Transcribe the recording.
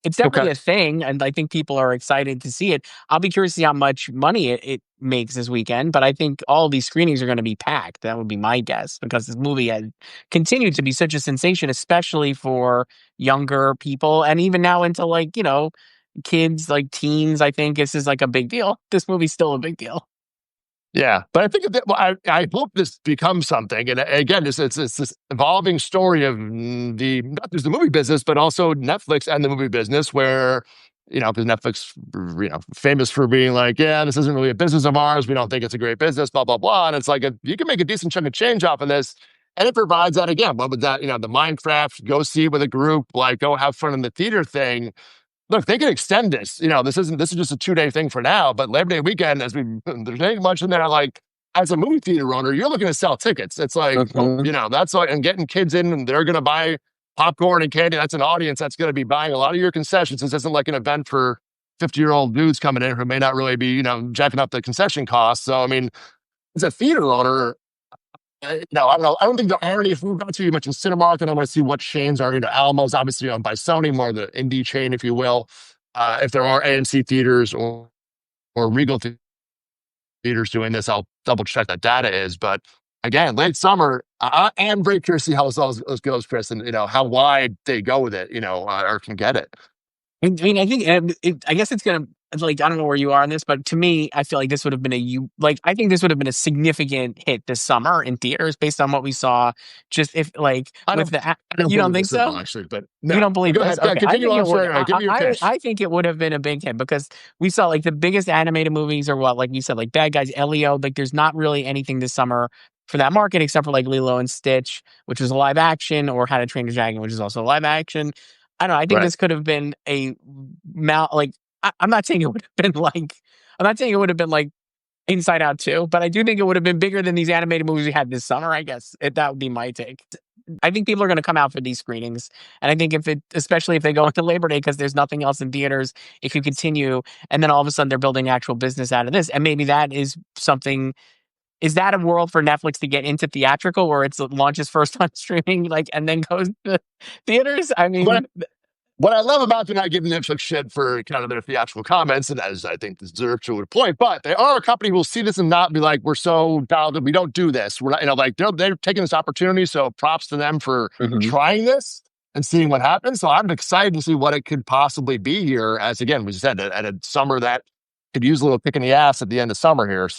it's Okay. definitely a thing, and I think people are excited to see it. I'll be curious to see how much money it makes this weekend, but I think all these screenings are going to be packed. That would be my guess because this movie has continued to be such a sensation, especially for younger people, and even now into like kids, like teens. I think this is like a big deal. This movie's still a big deal. Yeah, but I think that, well, I hope this becomes something. And again, it's this evolving story of the not just the movie business, but also Netflix and the movie business, where because Netflix, famous for being like, yeah, this isn't really a business of ours. We don't think it's a great business, blah blah blah. And it's like you can make a decent chunk of change off of this, and it provides that again. What was that? The Minecraft, go see it with a group, like go have fun in the theater thing. Look, they can extend this. This is just a 2-day thing for now, but Labor Day weekend, there's ain't much in there. Like as a movie theater owner, you're looking to sell tickets. It's like, well, Mhm. that's like, and getting kids in, and they're going to buy popcorn and candy. That's an audience that's going to be buying a lot of your concessions. This isn't like an event for 50-year-old dudes coming in who may not really be, jacking up the concession costs. So, I mean, as a theater owner, no, I don't know. I don't think there are any. If we got to, you mentioned Cinemark, and I want to see what chains are. Almo's obviously owned by Sony, more the indie chain, if you will. If there are AMC theaters or Regal theaters doing this, I'll double check that data is. But again, late summer, I am very curious to see how this all goes, Chris, and how wide they go with it, or can get it. I think I guess it's gonna like I don't know where you are on this, but to me, I feel like this would have been I think this would have been a significant hit this summer in theaters based on what we saw. Just if like I with don't, the I don't you don't believe think this at all, so? actually. But You no, don't believe go this? ahead. Yeah, Okay, I continue think on. it would. Sorry, give me your pitch. I think it would have been a big hit because we saw like the biggest animated movies or what, like you said, like Bad Guys, Elio. Like, there's not really anything this summer for that market except for like Lilo and Stitch, which was a live action, or How to Train Your Dragon, which is also a live action. I don't know. I think Right. this could have been a like. I'm not saying it would have been like. I'm not saying it would have been like Inside Out 2, but I do think it would have been bigger than these animated movies we had this summer. I guess that would be my take. I think people are going to come out for these screenings, and I think especially if they go into Labor Day because there's nothing else in theaters, it could continue, and then all of a sudden they're building actual business out of this, and maybe that is something. Is that a world for Netflix to get into theatrical, where it launches first on streaming, like, and then goes to theaters? I But mean, what I love about them not giving Netflix shit for kind of their theatrical comments, and as I think deserves to a point, but they are a company who will see this and not be like, we're so dialed in, we don't do this. We're not, like they're taking this opportunity. So props to them for mhm. trying this and seeing what happens. So I'm excited to see what it could possibly be here. As again, we said, at a summer that could use a little kick in the ass at the end of summer here.